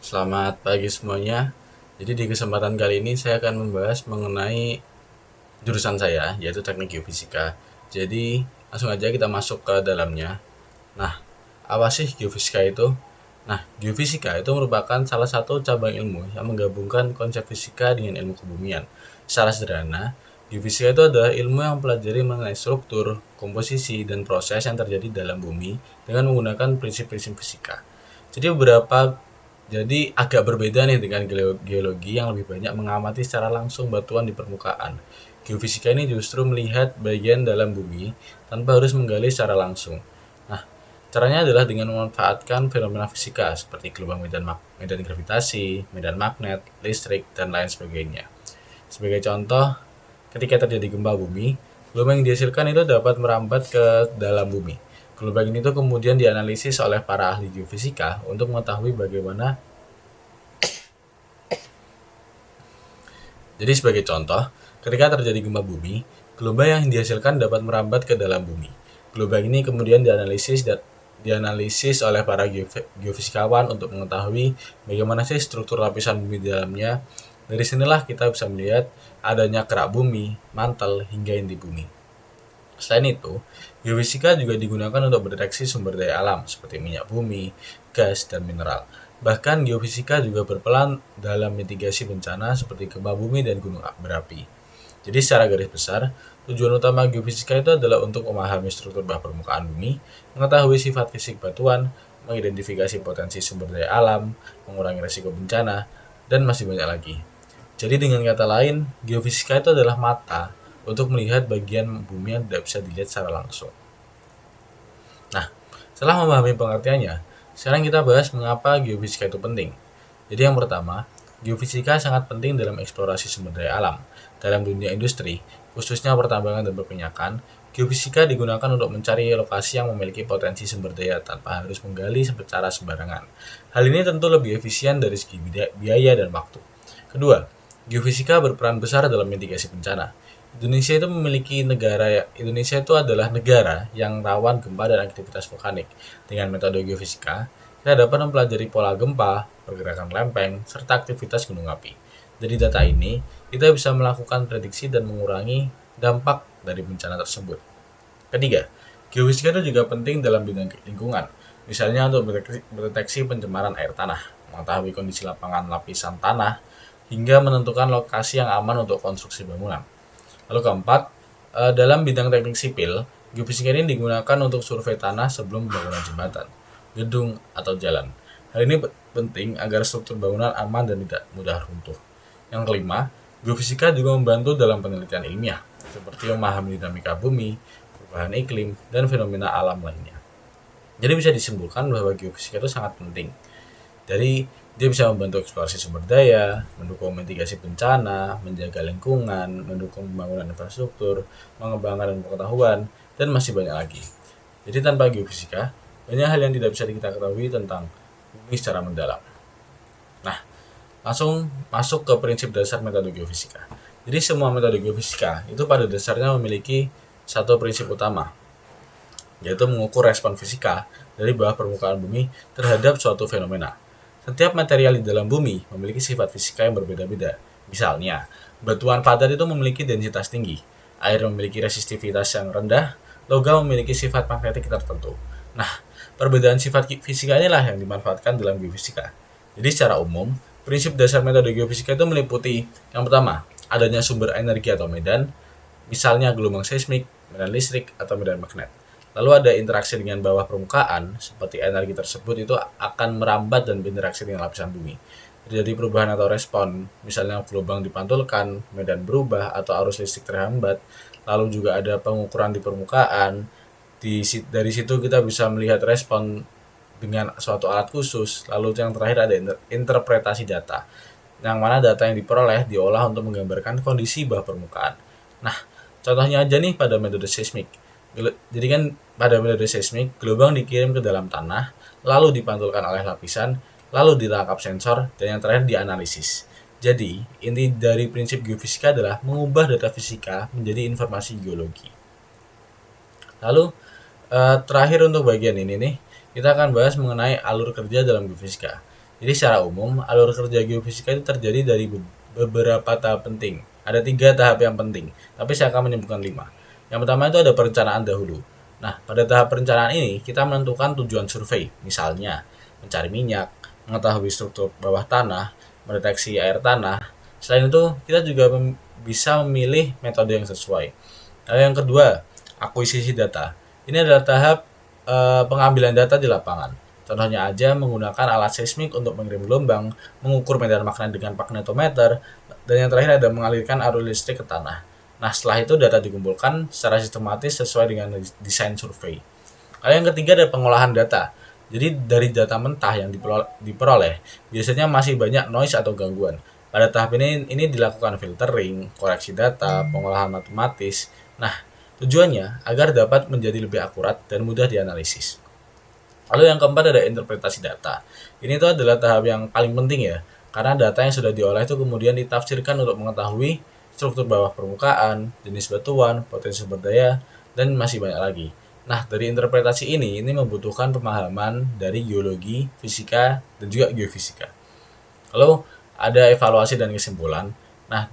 Selamat pagi semuanya. Jadi di kesempatan kali ini saya akan membahas mengenai jurusan saya, yaitu Teknik Geofisika. Jadi langsung aja kita masuk ke dalamnya. Nah, apa sih geofisika itu? Nah, geofisika itu merupakan salah satu cabang ilmu yang menggabungkan konsep fisika dengan ilmu kebumian. Secara sederhana, geofisika itu adalah ilmu yang mempelajari mengenai struktur, komposisi, dan proses yang terjadi dalam bumi dengan menggunakan prinsip-prinsip fisika. Jadi agak berbeda nih dengan geologi yang lebih banyak mengamati secara langsung batuan di permukaan. Geofisika ini justru melihat bagian dalam bumi tanpa harus menggali secara langsung. Nah, caranya adalah dengan memanfaatkan fenomena fisika seperti gelombang medan gravitasi, medan magnet, listrik, dan lain sebagainya. Sebagai contoh, ketika terjadi gempa bumi, gelombang yang dihasilkan itu dapat merambat ke dalam bumi. Gelombang ini tuh kemudian dianalisis oleh para ahli geofisika untuk mengetahui bagaimana. Jadi sebagai contoh, ketika terjadi gempa bumi, gelombang yang dihasilkan dapat merambat ke dalam bumi. Gelombang ini kemudian dianalisis oleh para geofisikawan untuk mengetahui bagaimana sih struktur lapisan bumi di dalamnya. Dari sinilah kita bisa melihat adanya kerak bumi, mantel, hingga inti bumi. Selain itu, geofisika juga digunakan untuk mendeteksi sumber daya alam seperti minyak bumi, gas, dan mineral. Bahkan geofisika juga berperan dalam mitigasi bencana seperti gempa bumi dan gunung berapi. Jadi secara garis besar, tujuan utama geofisika itu adalah untuk memahami struktur bawah permukaan bumi, mengetahui sifat fisik batuan, mengidentifikasi potensi sumber daya alam, mengurangi risiko bencana, dan masih banyak lagi. Jadi dengan kata lain, geofisika itu adalah mata untuk melihat bagian bumi yang tidak bisa dilihat secara langsung. Nah, setelah memahami pengertiannya, sekarang kita bahas mengapa geofisika itu penting. Jadi yang pertama, geofisika sangat penting dalam eksplorasi sumber daya alam. Dalam dunia industri, khususnya pertambangan dan perminyakan, geofisika digunakan untuk mencari lokasi yang memiliki potensi sumber daya tanpa harus menggali secara sembarangan. Hal ini tentu lebih efisien dari segi biaya dan waktu. Kedua, geofisika berperan besar dalam mitigasi bencana. Indonesia itu adalah negara yang rawan gempa dan aktivitas vulkanik. Dengan metode geofisika, kita dapat mempelajari pola gempa, pergerakan lempeng, serta aktivitas gunung api. Dari data ini, kita bisa melakukan prediksi dan mengurangi dampak dari bencana tersebut. Ketiga, geofisika itu juga penting dalam bidang lingkungan, misalnya untuk mendeteksi pencemaran air tanah, mengetahui kondisi lapangan lapisan tanah, hingga menentukan lokasi yang aman untuk konstruksi bangunan. Lalu keempat, dalam bidang teknik sipil, geofisika ini digunakan untuk survei tanah sebelum pembangunan jembatan, gedung, atau jalan. Hal ini penting agar struktur bangunan aman dan tidak mudah runtuh. Yang kelima, geofisika juga membantu dalam penelitian ilmiah, seperti memahami dinamika bumi, perubahan iklim, dan fenomena alam lainnya. Jadi bisa disimpulkan bahwa geofisika itu sangat penting. Dari dia bisa membantu eksplorasi sumber daya, mendukung mitigasi bencana, menjaga lingkungan, mendukung pembangunan infrastruktur, mengembangkan pengetahuan, dan masih banyak lagi. Jadi tanpa geofisika, banyak hal yang tidak bisa kita ketahui tentang bumi secara mendalam. Nah, langsung masuk ke prinsip dasar metode geofisika. Jadi semua metode geofisika itu pada dasarnya memiliki satu prinsip utama, yaitu mengukur respon fisika dari bawah permukaan bumi terhadap suatu fenomena. Setiap material di dalam bumi memiliki sifat fisika yang berbeda-beda. Misalnya, batuan padat itu memiliki densitas tinggi, air memiliki resistivitas yang rendah, logam memiliki sifat magnetik tertentu. Nah, perbedaan sifat fisika inilah yang dimanfaatkan dalam geofisika. Jadi secara umum, prinsip dasar metode geofisika itu meliputi yang pertama, adanya sumber energi atau medan, misalnya gelombang seismik, medan listrik, atau medan magnet. Lalu ada interaksi dengan bawah permukaan, seperti energi tersebut itu akan merambat dan berinteraksi dengan lapisan bumi. Terjadi perubahan atau respon, misalnya gelombang dipantulkan, medan berubah, atau arus listrik terhambat. Lalu juga ada pengukuran di permukaan. Dari situ kita bisa melihat respon dengan suatu alat khusus. Lalu yang terakhir ada interpretasi data, yang mana data yang diperoleh diolah untuk menggambarkan kondisi bawah permukaan. Nah, contohnya aja nih pada metode seismik. Jadi kan pada metode seismik, gelombang dikirim ke dalam tanah, lalu dipantulkan oleh lapisan, lalu ditangkap sensor, dan yang terakhir dianalisis. Jadi, inti dari prinsip geofisika adalah mengubah data fisika menjadi informasi geologi. Lalu, terakhir untuk bagian ini nih, kita akan bahas mengenai alur kerja dalam geofisika. Jadi secara umum, alur kerja geofisika itu terjadi dari beberapa tahap penting. Ada 3 tahap yang penting, tapi saya akan menyebutkan 5. Yang pertama itu ada perencanaan dahulu. Nah, pada tahap perencanaan ini, kita menentukan tujuan survei, misalnya mencari minyak, mengetahui struktur bawah tanah, mendeteksi air tanah. Selain itu, kita juga bisa memilih metode yang sesuai. Lalu yang kedua, akuisisi data. Ini adalah tahap pengambilan data di lapangan. Contohnya aja menggunakan alat seismik untuk mengirim gelombang, mengukur medan magnet dengan magnetometer, dan yang terakhir ada mengalirkan arus listrik ke tanah. Nah, setelah itu data dikumpulkan secara sistematis sesuai dengan desain survei. Lalu yang ketiga ada pengolahan data. Jadi dari data mentah yang diperoleh, biasanya masih banyak noise atau gangguan. Pada tahap ini dilakukan filtering, koreksi data, pengolahan matematis. Nah, tujuannya agar dapat menjadi lebih akurat dan mudah dianalisis. Lalu yang keempat ada interpretasi data. Ini tuh adalah tahap yang paling penting ya, karena data yang sudah diolah itu kemudian ditafsirkan untuk mengetahui struktur bawah permukaan, jenis batuan, potensi sumber daya, dan masih banyak lagi. Nah, dari interpretasi ini membutuhkan pemahaman dari geologi, fisika, dan juga geofisika. Lalu ada evaluasi dan kesimpulan. Nah,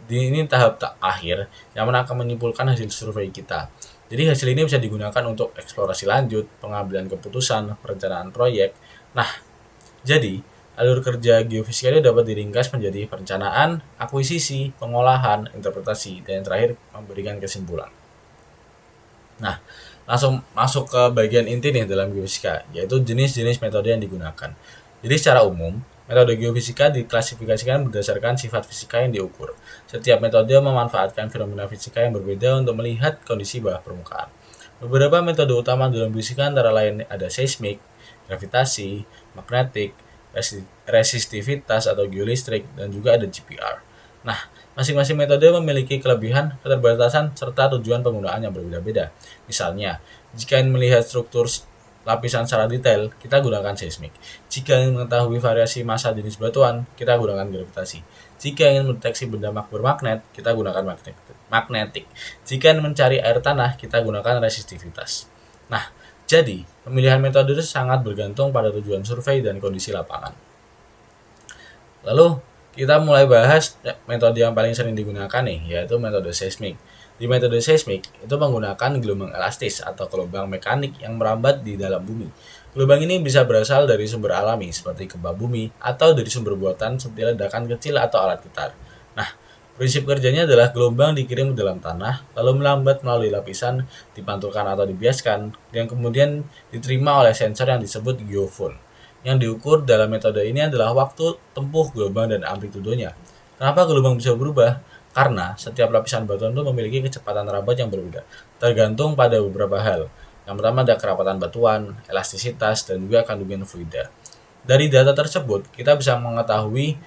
ini tahap akhir yang mana akan menyimpulkan hasil survei kita. Jadi hasil ini bisa digunakan untuk eksplorasi lanjut, pengambilan keputusan, perencanaan proyek. Nah, jadi alur kerja geofisika ini dapat diringkas menjadi perencanaan, akuisisi, pengolahan, interpretasi, dan yang terakhir memberikan kesimpulan. Nah, langsung masuk ke bagian inti nih dalam geofisika, yaitu jenis-jenis metode yang digunakan. Jadi secara umum, metode geofisika diklasifikasikan berdasarkan sifat fisika yang diukur. Setiap metode memanfaatkan fenomena fisika yang berbeda untuk melihat kondisi bawah permukaan. Beberapa metode utama dalam geofisika antara lain ada seismik, gravitasi, magnetik, resistivitas atau geolistrik, dan juga ada GPR. Nah, masing-masing metode memiliki kelebihan, keterbatasan, serta tujuan penggunaan yang berbeda-beda. Misalnya, jika ingin melihat struktur lapisan secara detail, kita gunakan seismik. Jika ingin mengetahui variasi massa jenis batuan, kita gunakan gravitasi. Jika ingin mendeteksi benda bermagnet, kita gunakan magnetik. Jika ingin mencari air tanah, kita gunakan resistivitas. Nah, jadi pemilihan metode itu sangat bergantung pada tujuan survei dan kondisi lapangan. Lalu kita mulai bahas metode yang paling sering digunakan nih, yaitu metode seismik. Di metode seismik itu menggunakan gelombang elastis atau gelombang mekanik yang merambat di dalam bumi. Gelombang ini bisa berasal dari sumber alami seperti gempa bumi atau dari sumber buatan seperti ledakan kecil atau alat getar. Nah, prinsip kerjanya adalah gelombang dikirim ke dalam tanah, lalu melambat melalui lapisan, dipantulkan atau dibiaskan, yang kemudian diterima oleh sensor yang disebut geofone. Yang diukur dalam metode ini adalah waktu tempuh gelombang dan amplitudenya. Kenapa gelombang bisa berubah? Karena setiap lapisan batuan itu memiliki kecepatan rambat yang berbeda, tergantung pada beberapa hal. Yang pertama ada kerapatan batuan, elastisitas, dan juga kandungan fluida. Dari data tersebut, kita bisa mengetahui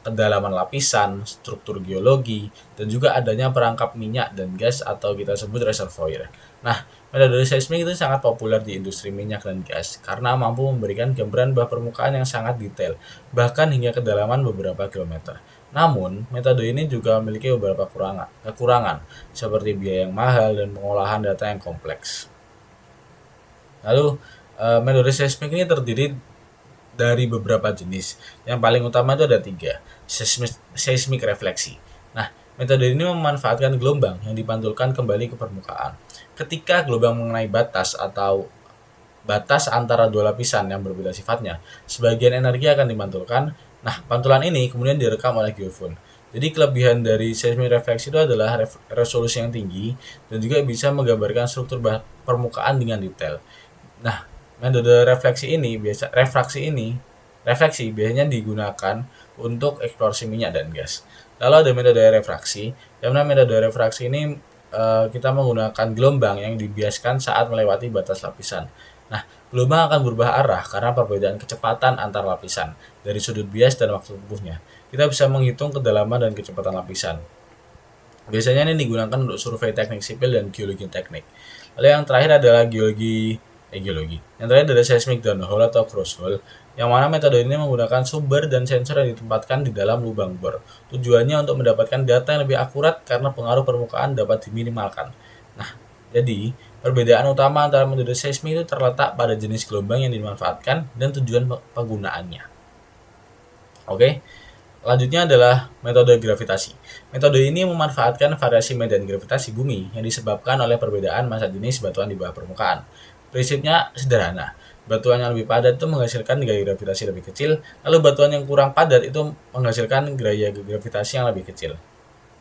kedalaman lapisan, struktur geologi, dan juga adanya perangkap minyak dan gas atau kita sebut reservoir. Nah, metode seismik itu sangat populer di industri minyak dan gas karena mampu memberikan gambaran bawah permukaan yang sangat detail, bahkan hingga kedalaman beberapa kilometer. Namun, metode ini juga memiliki beberapa kekurangan seperti biaya yang mahal dan pengolahan data yang kompleks. Lalu, metode seismik ini terdiri dari beberapa jenis. Yang paling utama itu ada 3, seismik refleksi. Nah, metode ini memanfaatkan gelombang yang dipantulkan kembali ke permukaan. Ketika gelombang mengenai batas atau batas antara dua lapisan yang berbeda sifatnya, sebagian energi akan dimantulkan. Nah, pantulan ini kemudian direkam oleh geofone. Jadi kelebihan dari seismik refleksi itu adalah resolusi yang tinggi dan juga bisa menggambarkan struktur permukaan dengan detail. Nah, metode refleksi biasanya digunakan untuk eksplorasi minyak dan gas. Lalu ada metode refraksi. Yang mana metode refraksi ini kita menggunakan gelombang yang dibiaskan saat melewati batas lapisan. Nah, gelombang akan berubah arah karena perbedaan kecepatan antar lapisan dari sudut bias dan waktu tempuhnya. Kita bisa menghitung kedalaman dan kecepatan lapisan. Biasanya ini digunakan untuk survei teknik sipil dan geologi teknik. Lalu yang terakhir adalah geologi. Yang terakhir adalah seismic downhole atau crosshole, yang mana metode ini menggunakan sumber dan sensor yang ditempatkan di dalam lubang bor. Tujuannya untuk mendapatkan data yang lebih akurat karena pengaruh permukaan dapat diminimalkan. Nah, jadi Perbedaan utama antara metode seismik itu terletak pada jenis gelombang yang dimanfaatkan dan tujuan penggunaannya. Oke, selanjutnya adalah metode gravitasi. Metode ini memanfaatkan variasi medan gravitasi bumi yang disebabkan oleh perbedaan massa jenis batuan di bawah permukaan. Prinsipnya sederhana. Batuan yang lebih padat itu menghasilkan gaya gravitasi lebih kecil, lalu batuan yang kurang padat itu menghasilkan gaya gravitasi yang lebih kecil.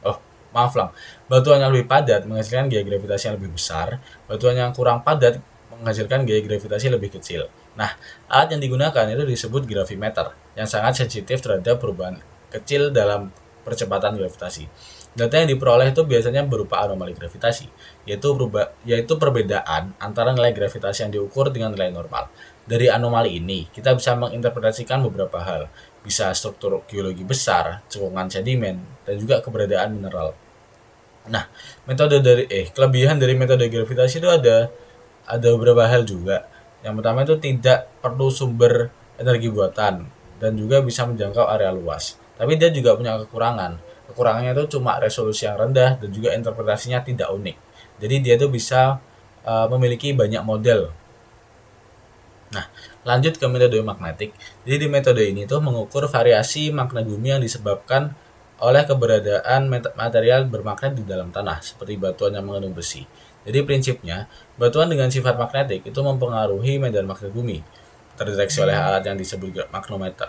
Oh, maaf lang. Batuan yang lebih padat menghasilkan gaya gravitasi yang lebih besar, batuan yang kurang padat menghasilkan gaya gravitasi lebih kecil. Nah, alat yang digunakan itu disebut gravimeter, yang sangat sensitif terhadap perubahan kecil dalam percepatan gravitasi. Data yang diperoleh itu biasanya berupa anomali gravitasi, yaitu perbedaan antara nilai gravitasi yang diukur dengan nilai normal. Dari anomali ini, kita bisa menginterpretasikan beberapa hal, bisa struktur geologi besar, cekungan sedimen, dan juga keberadaan mineral. Nah, kelebihan dari metode gravitasi itu ada beberapa hal juga. Yang pertama itu tidak perlu sumber energi buatan dan juga bisa menjangkau area luas. Tapi dia juga punya kekurangan. Kekurangannya itu cuma resolusi yang rendah dan juga interpretasinya tidak unik. Jadi dia itu bisa memiliki banyak model. Nah, lanjut ke metode magnetik. Jadi di metode ini tuh mengukur variasi magnet bumi yang disebabkan oleh keberadaan material bermagnet di dalam tanah, seperti batuan yang mengandung besi. Jadi prinsipnya, batuan dengan sifat magnetik itu mempengaruhi medan magnet bumi, terdeteksi oleh alat yang disebut magnometer.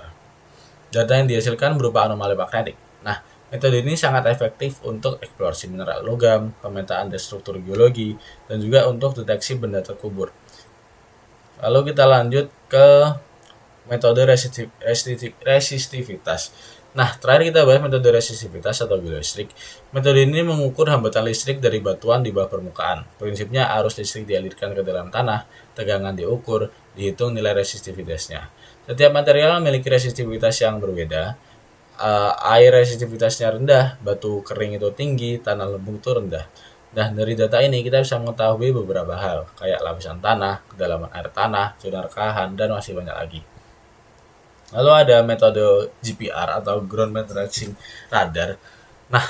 Data yang dihasilkan berupa anomali magnetik. Nah, metode ini sangat efektif untuk eksplorasi mineral logam, pemetaan struktur geologi, dan juga untuk deteksi benda terkubur. Lalu kita lanjut ke metode resistivitas. Nah, terakhir kita bahas metode resistivitas atau geolistrik. Metode ini mengukur hambatan listrik dari batuan di bawah permukaan. Prinsipnya arus listrik dialirkan ke dalam tanah, tegangan diukur, dihitung nilai resistivitasnya. Setiap material memiliki resistivitas yang berbeda. Air resistivitasnya rendah, batu kering itu tinggi, tanah lembung itu rendah. Nah, dari data ini kita bisa mengetahui beberapa hal, kayak lapisan tanah, kedalaman air tanah, zona rekahan, dan masih banyak lagi. Lalu ada metode GPR atau Ground Penetrating Radar. Nah,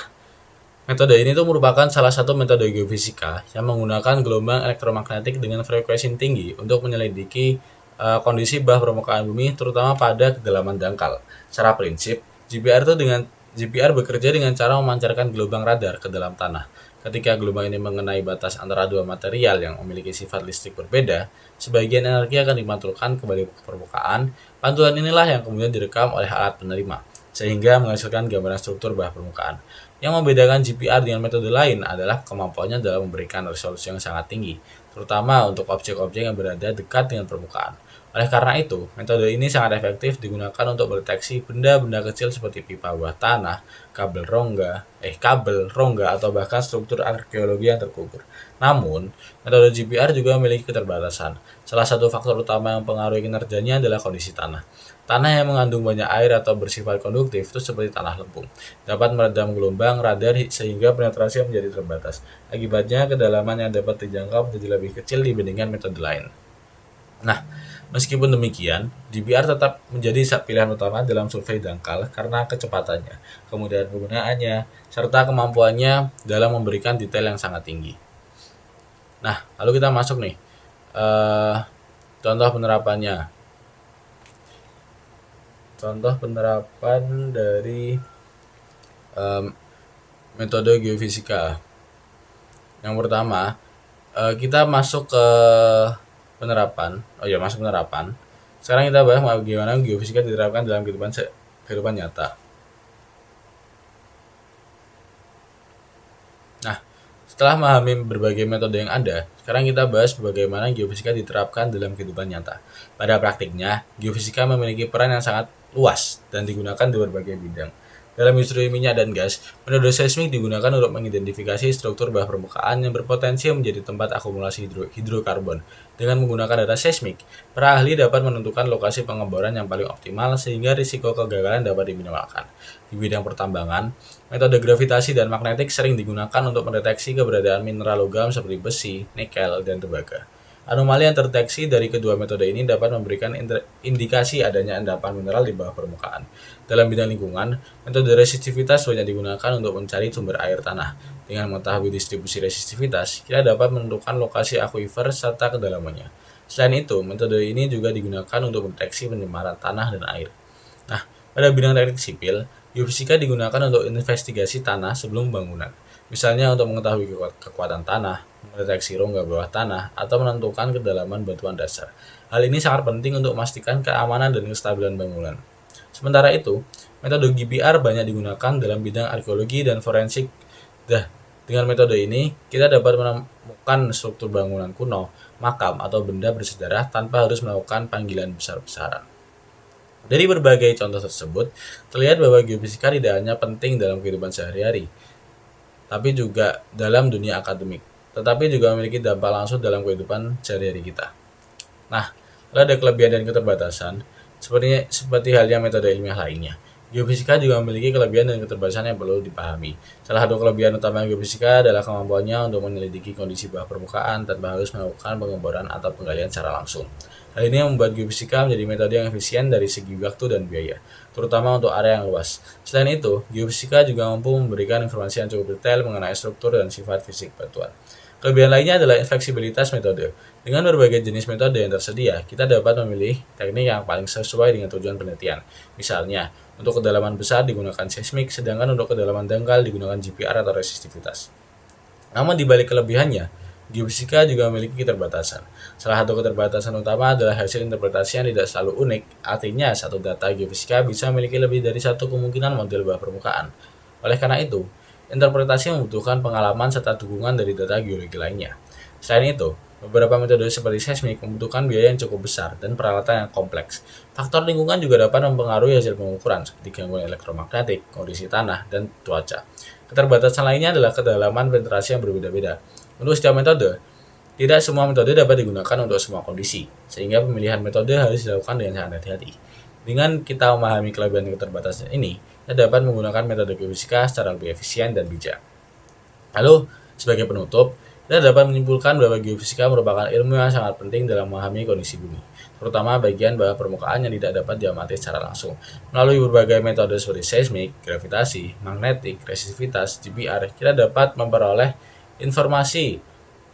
metode ini tuh merupakan salah satu metode geofisika yang menggunakan gelombang elektromagnetik dengan frekuensi tinggi untuk menyelidiki kondisi bawah permukaan bumi, terutama pada kedalaman dangkal. Secara prinsip, GPR bekerja dengan cara memancarkan gelombang radar ke dalam tanah. Ketika gelombang ini mengenai batas antara dua material yang memiliki sifat listrik berbeda, sebagian energi akan dimantulkan kembali ke permukaan. Pantulan inilah yang kemudian direkam oleh alat penerima, sehingga menghasilkan gambaran struktur bawah permukaan. Yang membedakan GPR dengan metode lain adalah kemampuannya dalam memberikan resolusi yang sangat tinggi, terutama untuk objek-objek yang berada dekat dengan permukaan. Oleh karena itu, metode ini sangat efektif digunakan untuk mendeteksi benda-benda kecil seperti pipa bawah tanah, kabel rongga, atau bahkan struktur arkeologi yang terkubur. Namun, metode GPR juga memiliki keterbatasan. Salah satu faktor utama yang mempengaruhi kinerjanya adalah kondisi tanah. Tanah yang mengandung banyak air atau bersifat konduktif itu seperti tanah lempung, dapat meredam gelombang radar sehingga penetrasi menjadi terbatas. Akibatnya, kedalaman yang dapat dijangkau menjadi lebih kecil dibandingkan metode lain. Nah, meskipun demikian, GPR tetap menjadi pilihan utama dalam survei dangkal karena kecepatannya, kemudahan penggunaannya, serta kemampuannya dalam memberikan detail yang sangat tinggi. Nah, lalu kita masuk nih, contoh penerapannya. Contoh penerapan dari metode geofisika. Yang pertama, kita masuk ke penerapan. Sekarang kita bahas bagaimana geofisika diterapkan dalam kehidupan nyata. Nah, setelah memahami berbagai metode yang ada, sekarang kita bahas bagaimana geofisika diterapkan dalam kehidupan nyata. Pada praktiknya, geofisika memiliki peran yang sangat luas dan digunakan di berbagai bidang. Dalam industri minyak dan gas, metode seismik digunakan untuk mengidentifikasi struktur bawah permukaan yang berpotensi menjadi tempat akumulasi hidrokarbon. Dengan menggunakan data seismik, para ahli dapat menentukan lokasi pengeboran yang paling optimal sehingga risiko kegagalan dapat diminimalkan. Di bidang pertambangan, metode gravitasi dan magnetik sering digunakan untuk mendeteksi keberadaan mineral logam seperti besi, nikel, dan tembaga. Anomali yang terdeteksi dari kedua metode ini dapat memberikan indikasi adanya endapan mineral di bawah permukaan. Dalam bidang lingkungan, metode resistivitas banyak digunakan untuk mencari sumber air tanah. Dengan mengetahui distribusi resistivitas, kita dapat menentukan lokasi akuifer serta kedalamannya. Selain itu, metode ini juga digunakan untuk mendeteksi pencemaran tanah dan air. Nah, pada bidang teknik sipil, geofisika digunakan untuk investigasi tanah sebelum bangunan. Misalnya untuk mengetahui kekuatan tanah, mendeteksi rongga bawah tanah, atau menentukan kedalaman batuan dasar. Hal ini sangat penting untuk memastikan keamanan dan kestabilan bangunan. Sementara itu, metode GBR banyak digunakan dalam bidang arkeologi dan forensik. Dengan metode ini, kita dapat menemukan struktur bangunan kuno, makam, atau benda bersejarah tanpa harus melakukan panggilan besar-besaran. Dari berbagai contoh tersebut, terlihat bahwa geofisika tidak hanya penting dalam kehidupan sehari-hari, tapi juga dalam dunia akademik, tetapi juga memiliki dampak langsung dalam kehidupan sehari-hari kita. Nah, ada kelebihan dan keterbatasan, seperti halnya metode ilmiah lainnya. Geofisika juga memiliki kelebihan dan keterbatasan yang perlu dipahami. Salah satu kelebihan utama geofisika adalah kemampuannya untuk menyelidiki kondisi bawah permukaan tanpa harus melakukan pengeboran atau penggalian secara langsung. Hal ini yang membuat geofisika menjadi metode yang efisien dari segi waktu dan biaya, terutama untuk area yang luas. Selain itu, geofisika juga mampu memberikan informasi yang cukup detail mengenai struktur dan sifat fisik batuan. Kelebihan lainnya adalah fleksibilitas metode. Dengan berbagai jenis metode yang tersedia, kita dapat memilih teknik yang paling sesuai dengan tujuan penelitian. Misalnya, untuk kedalaman besar digunakan seismik, sedangkan untuk kedalaman dangkal digunakan GPR atau resistivitas. Namun di balik kelebihannya, geofisika juga memiliki keterbatasan. Salah satu keterbatasan utama adalah hasil interpretasi yang tidak selalu unik. Artinya, satu data geofisika bisa memiliki lebih dari satu kemungkinan model bawah permukaan. Oleh karena itu, interpretasi membutuhkan pengalaman serta dukungan dari data geologi lainnya. Selain itu, beberapa metode seperti seismik membutuhkan biaya yang cukup besar dan peralatan yang kompleks. Faktor lingkungan juga dapat mempengaruhi hasil pengukuran seperti gangguan elektromagnetik, kondisi tanah, dan cuaca. Keterbatasan lainnya adalah kedalaman penetrasi yang berbeda-beda. Untuk setiap metode, tidak semua metode dapat digunakan untuk semua kondisi, sehingga pemilihan metode harus dilakukan dengan sangat hati-hati. Dengan kita memahami kelebihan dan keterbatasan ini, kita dapat menggunakan metode geofisika secara lebih efisien dan bijak. Lalu, sebagai penutup, kita dapat menyimpulkan bahwa geofisika merupakan ilmu yang sangat penting dalam memahami kondisi bumi, terutama bagian bawah permukaan yang tidak dapat diamati secara langsung. Melalui berbagai metode seperti seismik, gravitasi, magnetik, resistivitas, GBR, kita dapat memperoleh informasi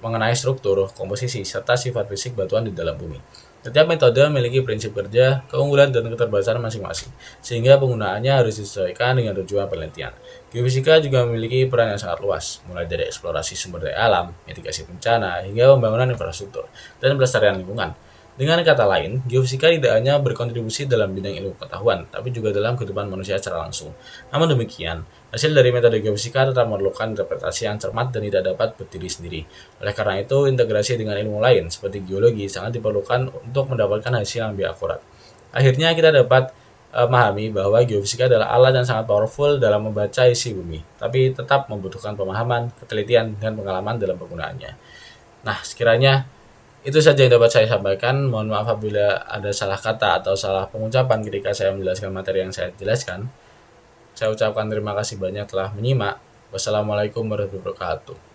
mengenai struktur, komposisi, serta sifat fisik batuan di dalam bumi. Setiap metode memiliki prinsip kerja, keunggulan, dan keterbatasan masing-masing, sehingga penggunaannya harus disesuaikan dengan tujuan penelitian. Geofisika juga memiliki peran yang sangat luas, mulai dari eksplorasi sumber daya alam, mitigasi bencana, hingga pembangunan infrastruktur, dan pelestarian lingkungan. Dengan kata lain, geofisika tidak hanya berkontribusi dalam bidang ilmu pengetahuan, tapi juga dalam kehidupan manusia secara langsung. Namun demikian, hasil dari metode geofisika tetap memerlukan interpretasi yang cermat dan tidak dapat berdiri sendiri. Oleh karena itu, integrasi dengan ilmu lain seperti geologi sangat diperlukan untuk mendapatkan hasil yang lebih akurat. Akhirnya kita dapat memahami bahwa geofisika adalah alat yang sangat powerful dalam membaca isi bumi, tapi tetap membutuhkan pemahaman, ketelitian, dan pengalaman dalam penggunaannya. Nah, sekiranya itu saja yang dapat saya sampaikan. Mohon maaf apabila ada salah kata atau salah pengucapan ketika saya menjelaskan materi yang saya jelaskan. Saya ucapkan terima kasih banyak telah menyimak. Wassalamualaikum warahmatullahi wabarakatuh.